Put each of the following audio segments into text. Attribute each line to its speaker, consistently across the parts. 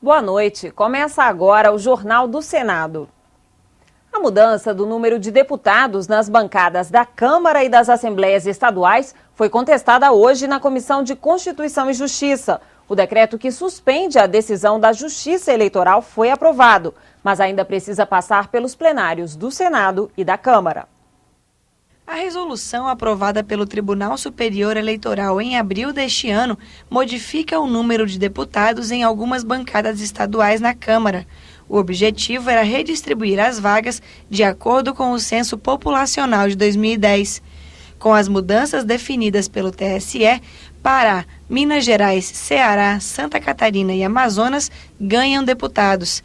Speaker 1: Boa noite. Começa agora o Jornal do Senado. A mudança do número de deputados nas bancadas da Câmara e das Assembleias Estaduais foi contestada hoje na Comissão de Constituição e Justiça. O decreto que suspende a decisão da Justiça Eleitoral foi aprovado, mas ainda precisa passar pelos plenários do Senado e da Câmara.
Speaker 2: A resolução aprovada pelo Tribunal Superior Eleitoral em abril deste ano modifica o número de deputados em algumas bancadas estaduais na Câmara. O objetivo era redistribuir as vagas de acordo com o censo populacional de 2010. Com as mudanças definidas pelo TSE, Pará, Minas Gerais, Ceará, Santa Catarina e Amazonas ganham deputados.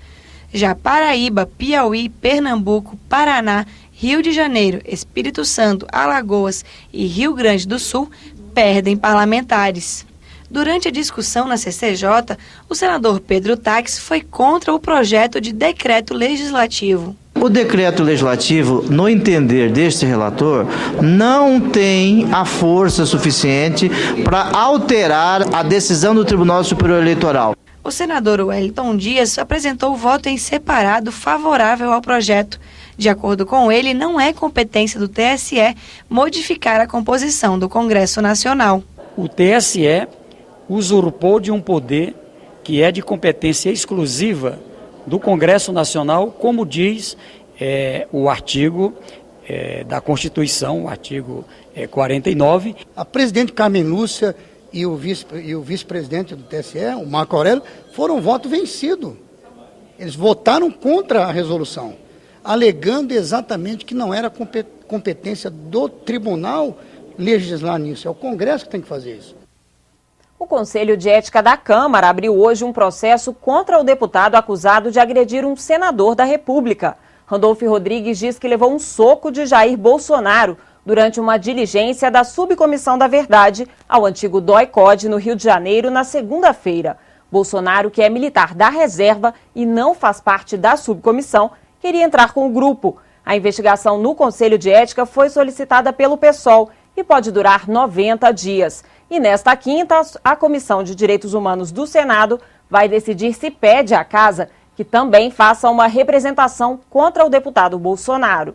Speaker 2: Já Paraíba, Piauí, Pernambuco, Paraná, Rio de Janeiro, Espírito Santo, Alagoas e Rio Grande do Sul perdem parlamentares. Durante a discussão na CCJ, o senador Pedro Taques foi contra o projeto de decreto legislativo.
Speaker 3: O decreto legislativo, no entender deste relator, não tem a força suficiente para alterar a decisão do Tribunal Superior Eleitoral.
Speaker 2: O senador Wellington Dias apresentou o voto em separado favorável ao projeto. De acordo com ele, não é competência do TSE modificar a composição do Congresso Nacional.
Speaker 4: O TSE usurpou de um poder que é de competência exclusiva do Congresso Nacional, como diz o artigo da Constituição, o artigo 49.
Speaker 5: A presidente Carmen Lúcia e o vice-presidente do TSE, o Marco Aurélio, foram voto vencido. Eles votaram contra a resolução, alegando exatamente que não era competência do tribunal legislar nisso. É o Congresso que tem que fazer isso.
Speaker 1: O Conselho de Ética da Câmara abriu hoje um processo contra o deputado acusado de agredir um senador da República. Randolfo Rodrigues diz que levou um soco de Jair Bolsonaro durante uma diligência da Subcomissão da Verdade ao antigo DOI-CODE no Rio de Janeiro na segunda-feira. Bolsonaro, que é militar da reserva e não faz parte da subcomissão, queria entrar com o grupo. A investigação no Conselho de Ética foi solicitada pelo PSOL e pode durar 90 dias. E nesta quinta, a Comissão de Direitos Humanos do Senado vai decidir se pede à Casa que também faça uma representação contra o deputado Bolsonaro.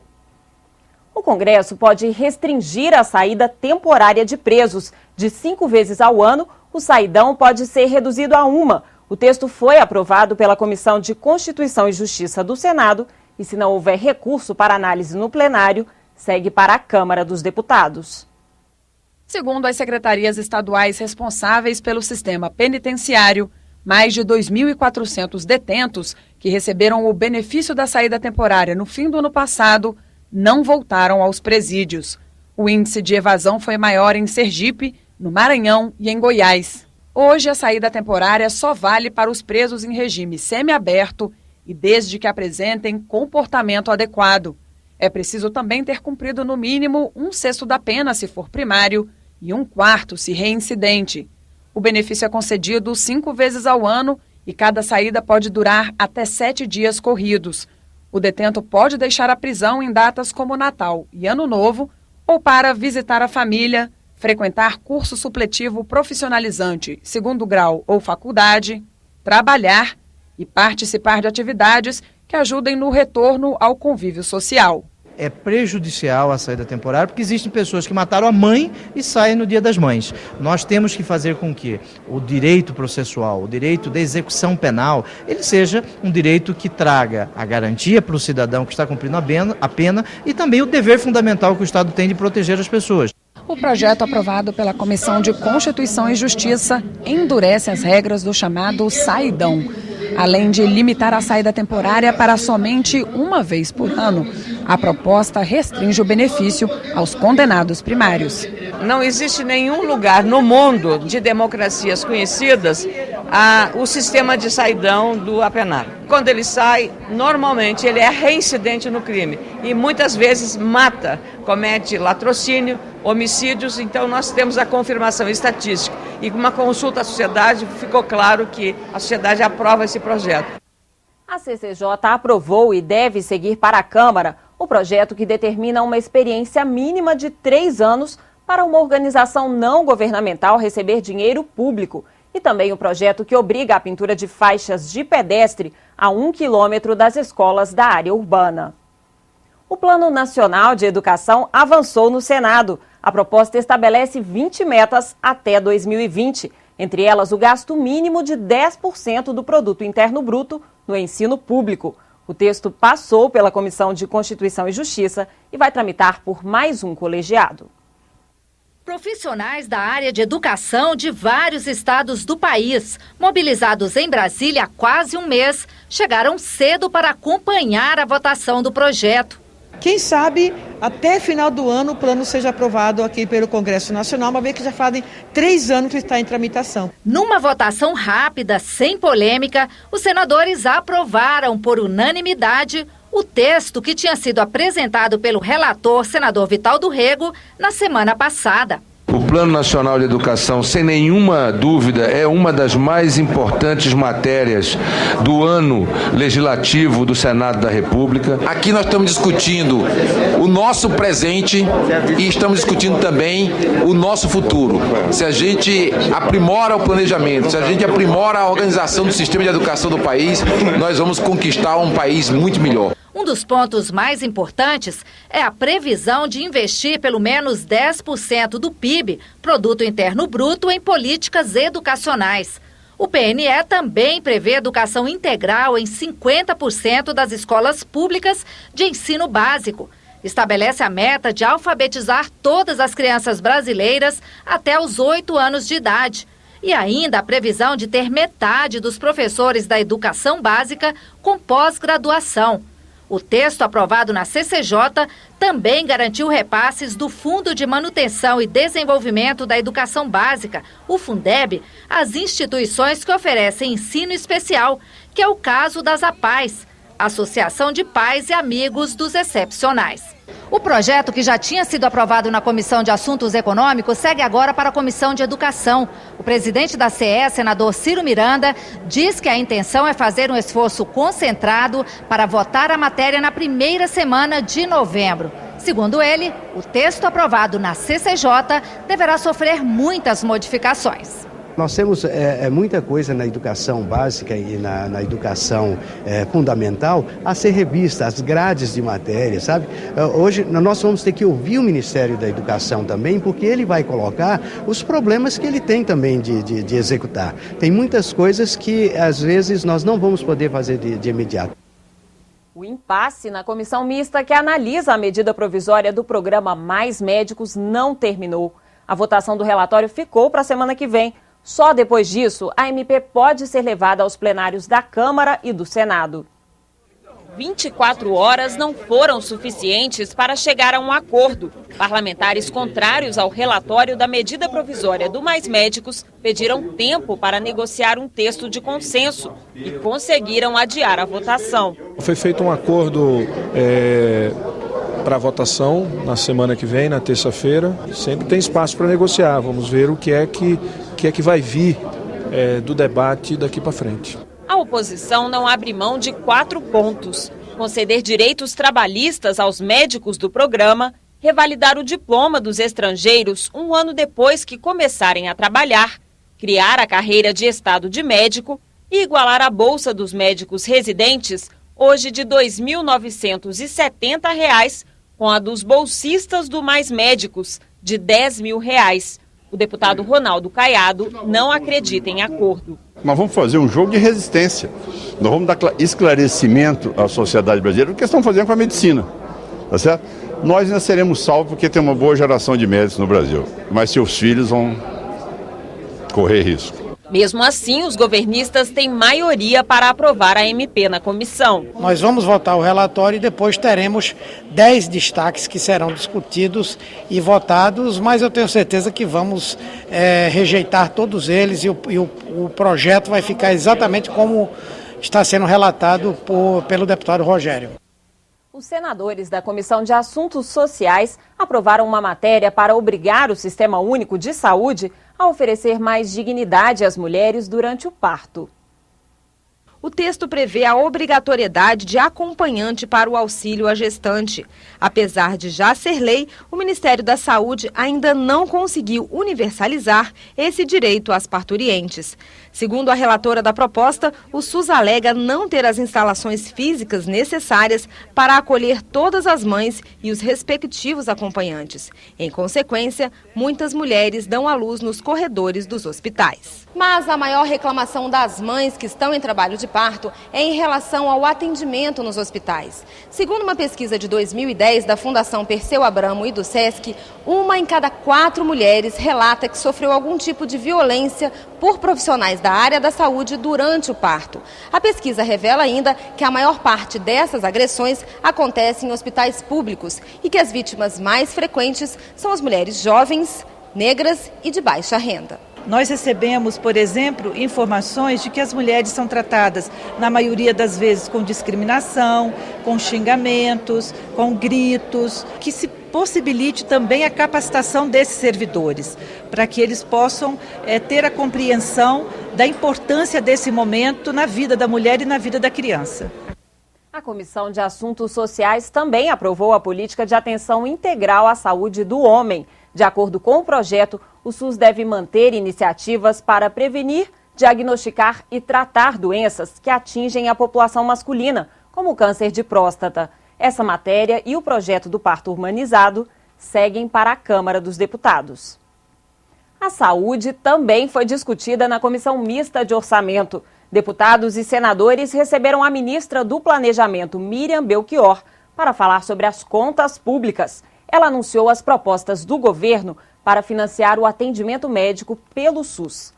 Speaker 1: O Congresso pode restringir a saída temporária de presos. De 5 vezes ao ano, o saidão pode ser reduzido a 1. O texto foi aprovado pela Comissão de Constituição e Justiça do Senado e, se não houver recurso para análise no plenário, segue para a Câmara dos Deputados.
Speaker 6: Segundo as secretarias estaduais responsáveis pelo sistema penitenciário, mais de 2.400 detentos que receberam o benefício da saída temporária no fim do ano passado não voltaram aos presídios. O índice de evasão foi maior em Sergipe, no Maranhão e em Goiás. Hoje, a saída temporária só vale para os presos em regime semiaberto e desde que apresentem comportamento adequado. É preciso também ter cumprido no mínimo 1/6 da pena se for primário e 1/4 se reincidente. O benefício é concedido 5 vezes ao ano e cada saída pode durar até 7 dias corridos. O detento pode deixar a prisão em datas como Natal e Ano Novo ou para visitar a família, frequentar curso supletivo profissionalizante, segundo grau ou faculdade, trabalhar e participar de atividades que ajudem no retorno ao convívio social.
Speaker 3: É prejudicial a saída temporária porque existem pessoas que mataram a mãe e saem no Dia das Mães. Nós temos que fazer com que o direito processual, o direito da execução penal, ele seja um direito que traga a garantia para o cidadão que está cumprindo a pena e também o dever fundamental que o Estado tem de proteger as pessoas.
Speaker 6: O projeto aprovado pela Comissão de Constituição e Justiça endurece as regras do chamado saidão. Além de limitar a saída temporária para somente 1 vez por ano, a proposta restringe o benefício aos condenados primários.
Speaker 7: Não existe nenhum lugar no mundo de democracias conhecidas o sistema de saidão do apenado. Quando ele sai, normalmente ele é reincidente no crime e muitas vezes mata, comete latrocínio, homicídios. Então nós temos a confirmação estatística e com uma consulta à sociedade ficou claro que a sociedade aprova esse projeto.
Speaker 1: A CCJ aprovou e deve seguir para a Câmara o projeto que determina uma experiência mínima de 3 anos para uma organização não governamental receber dinheiro público. E também o projeto que obriga a pintura de faixas de pedestre a 1 quilômetro das escolas da área urbana. O Plano Nacional de Educação avançou no Senado. A proposta estabelece 20 metas até 2020, entre elas o gasto mínimo de 10% do Produto Interno Bruto no ensino público. O texto passou pela Comissão de Constituição e Justiça e vai tramitar por mais um colegiado.
Speaker 8: Profissionais da área de educação de vários estados do país, mobilizados em Brasília há quase um mês, chegaram cedo para acompanhar a votação do projeto.
Speaker 9: Quem sabe até final do ano o plano seja aprovado aqui pelo Congresso Nacional, uma vez que já fazem 3 anos que está em tramitação.
Speaker 8: Numa votação rápida, sem polêmica, os senadores aprovaram por unanimidade o texto que tinha sido apresentado pelo relator, senador Vital do Rego, na semana passada.
Speaker 10: O Plano Nacional de Educação, sem nenhuma dúvida, é uma das mais importantes matérias do ano legislativo do Senado da República. Aqui nós estamos discutindo o nosso presente e estamos discutindo também o nosso futuro. Se a gente aprimora o planejamento, se a gente aprimora a organização do sistema de educação do país, nós vamos conquistar um país muito melhor.
Speaker 8: Um dos pontos mais importantes é a previsão de investir pelo menos 10% do PIB, Produto Interno Bruto, em políticas educacionais. O PNE também prevê educação integral em 50% das escolas públicas de ensino básico. Estabelece a meta de alfabetizar todas as crianças brasileiras até os 8 anos de idade. E ainda a previsão de ter metade dos professores da educação básica com pós-graduação. O texto aprovado na CCJ também garantiu repasses do Fundo de Manutenção e Desenvolvimento da Educação Básica, o Fundeb, às instituições que oferecem ensino especial, que é o caso das APAES, Associação de Pais e Amigos dos Excepcionais. O projeto, que já tinha sido aprovado na Comissão de Assuntos Econômicos, segue agora para a Comissão de Educação. O presidente da CE, senador Ciro Miranda, diz que a intenção é fazer um esforço concentrado para votar a matéria na primeira semana de novembro. Segundo ele, o texto aprovado na CCJ deverá sofrer muitas modificações.
Speaker 11: Nós temos muita coisa na educação básica e na educação fundamental a ser revista, as grades de matéria, sabe? Hoje nós vamos ter que ouvir o Ministério da Educação também, porque ele vai colocar os problemas que ele tem também de executar. Tem muitas coisas que às vezes nós não vamos poder fazer de imediato.
Speaker 1: O impasse na comissão mista que analisa a medida provisória do programa Mais Médicos não terminou. A votação do relatório ficou para a semana que vem. Só depois disso, a MP pode ser levada aos plenários da Câmara e do Senado. 24 horas não foram suficientes para chegar a um acordo. Parlamentares contrários ao relatório da medida provisória do Mais Médicos pediram tempo para negociar um texto de consenso e conseguiram adiar a votação.
Speaker 12: Foi feito um acordo para votação na semana que vem, na terça-feira. Sempre tem espaço para negociar. Vamos ver o que é que vai vir do debate daqui para frente.
Speaker 1: A oposição não abre mão de 4 pontos: conceder direitos trabalhistas aos médicos do programa, revalidar o diploma dos estrangeiros 1 ano depois que começarem a trabalhar, criar a carreira de estado de médico e igualar a bolsa dos médicos residentes, hoje de R$ 2.970, com a dos bolsistas do Mais Médicos, de R$ 10.000. O deputado Ronaldo Caiado não acredita em acordo.
Speaker 13: Nós vamos fazer um jogo de resistência. Nós vamos dar esclarecimento à sociedade brasileira do que estão fazendo com a medicina. Tá certo? Nós ainda seremos salvos porque tem uma boa geração de médicos no Brasil. Mas seus filhos vão correr risco.
Speaker 1: Mesmo assim, os governistas têm maioria para aprovar a MP na comissão.
Speaker 14: Nós vamos votar o relatório e depois teremos 10 destaques que serão discutidos e votados, mas eu tenho certeza que vamos rejeitar todos eles e o projeto vai ficar exatamente como está sendo relatado pelo deputado Rogério.
Speaker 1: Os senadores da Comissão de Assuntos Sociais aprovaram uma matéria para obrigar o Sistema Único de Saúde a oferecer mais dignidade às mulheres durante o parto.
Speaker 15: o texto prevê a obrigatoriedade de acompanhante para o auxílio à gestante. Apesar de já ser lei, o Ministério da Saúde ainda não conseguiu universalizar esse direito às parturientes. Segundo a relatora da proposta, o SUS alega não ter as instalações físicas necessárias para acolher todas as mães e os respectivos acompanhantes. Em consequência, muitas mulheres dão à luz nos corredores dos hospitais. Mas a maior reclamação das mães que estão em trabalho de parto é em relação ao atendimento nos hospitais. Segundo uma pesquisa de 2010 da Fundação Perseu Abramo e do SESC, 1 em cada 4 mulheres relata que sofreu algum tipo de violência por profissionais da área da saúde durante o parto. A pesquisa revela ainda que a maior parte dessas agressões acontece em hospitais públicos e que as vítimas mais frequentes são as mulheres jovens, negras e de baixa renda.
Speaker 16: Nós recebemos, por exemplo, informações de que as mulheres são tratadas, na maioria das vezes, com discriminação, com xingamentos, com gritos, que se possibilite também a capacitação desses servidores, para que eles possam ter a compreensão da importância desse momento na vida da mulher e na vida da criança.
Speaker 1: A Comissão de Assuntos Sociais também aprovou a política de atenção integral à saúde do homem. De acordo com o projeto, o SUS deve manter iniciativas para prevenir, diagnosticar e tratar doenças que atingem a população masculina, como o câncer de próstata. Essa matéria e o projeto do parto humanizado seguem para a Câmara dos Deputados. A saúde também foi discutida na Comissão Mista de Orçamento. Deputados e senadores receberam a ministra do Planejamento, Miriam Belchior, para falar sobre as contas públicas. Ela anunciou as propostas do governo para financiar o atendimento médico pelo SUS.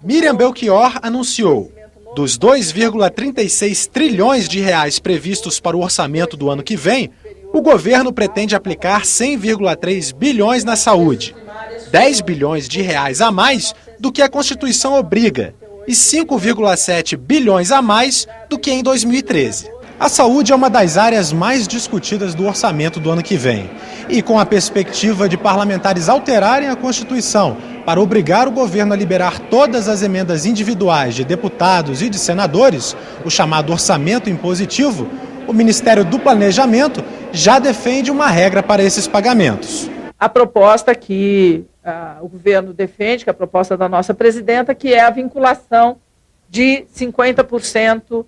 Speaker 17: Miriam Belchior anunciou: dos 2,36 trilhões de reais previstos para o orçamento do ano que vem, o governo pretende aplicar 100,3 bilhões na saúde, 10 bilhões de reais a mais do que a Constituição obriga e 5,7 bilhões a mais do que em 2013. A saúde é uma das áreas mais discutidas do orçamento do ano que vem. E com a perspectiva de parlamentares alterarem a Constituição para obrigar o governo a liberar todas as emendas individuais de deputados e de senadores, o chamado orçamento impositivo, o Ministério do Planejamento já defende uma regra para esses pagamentos.
Speaker 18: A proposta que o governo defende, que é a proposta da nossa presidenta, que é a vinculação de 50%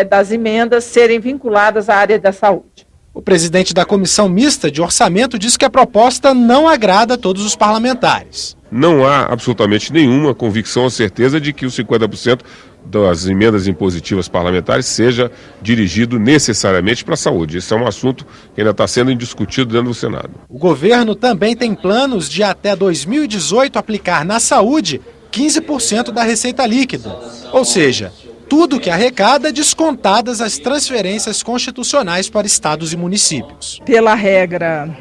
Speaker 18: das emendas serem vinculadas à área da saúde.
Speaker 17: O presidente da Comissão Mista de Orçamento diz que a proposta não agrada a todos os parlamentares.
Speaker 19: Não há absolutamente nenhuma convicção ou certeza de que os 50% das emendas impositivas parlamentares seja dirigido necessariamente para a saúde. Esse é um assunto que ainda está sendo discutido dentro do Senado.
Speaker 17: O governo também tem planos de até 2018 aplicar na saúde 15% da receita líquida, ou seja, tudo que arrecada descontadas as transferências constitucionais para estados e municípios.
Speaker 9: Pela regra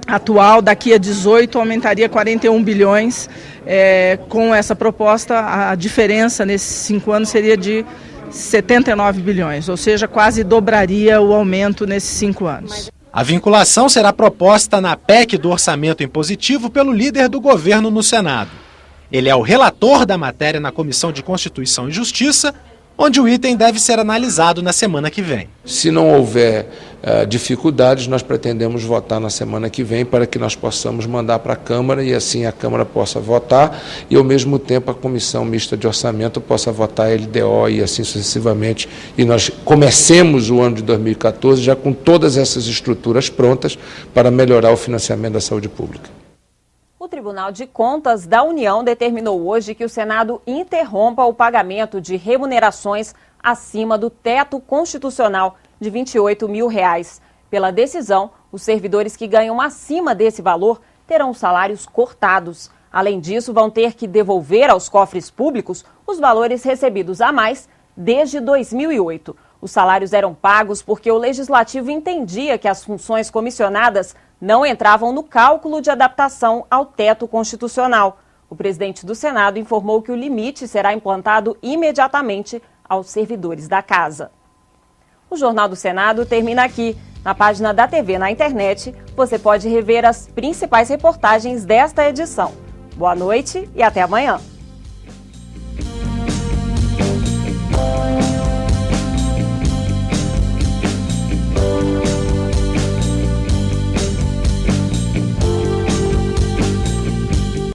Speaker 9: atual, daqui a 18 aumentaria 41 bilhões. Com essa proposta, a diferença nesses 5 anos seria de 79 bilhões, ou seja, quase dobraria o aumento nesses 5 anos.
Speaker 17: A vinculação será proposta na PEC do orçamento impositivo pelo líder do governo no Senado. Ele é o relator da matéria na Comissão de Constituição e Justiça, onde o item deve ser analisado na semana que vem.
Speaker 10: Se não houver dificuldades, nós pretendemos votar na semana que vem para que nós possamos mandar para a Câmara e assim a Câmara possa votar e ao mesmo tempo a Comissão Mista de Orçamento possa votar a LDO e assim sucessivamente. E nós comecemos o ano de 2014 já com todas essas estruturas prontas para melhorar o financiamento da saúde pública.
Speaker 1: O Tribunal de Contas da União determinou hoje que o Senado interrompa o pagamento de remunerações acima do teto constitucional de R$ 28 mil. Pela decisão, os servidores que ganham acima desse valor terão salários cortados. Além disso, vão ter que devolver aos cofres públicos os valores recebidos a mais desde 2008. Os salários eram pagos porque o Legislativo entendia que as funções comissionadas não entravam no cálculo de adaptação ao teto constitucional. O presidente do Senado informou que o limite será implantado imediatamente aos servidores da Casa. O Jornal do Senado termina aqui. Na página da TV na internet, você pode rever as principais reportagens desta edição. Boa noite e até amanhã.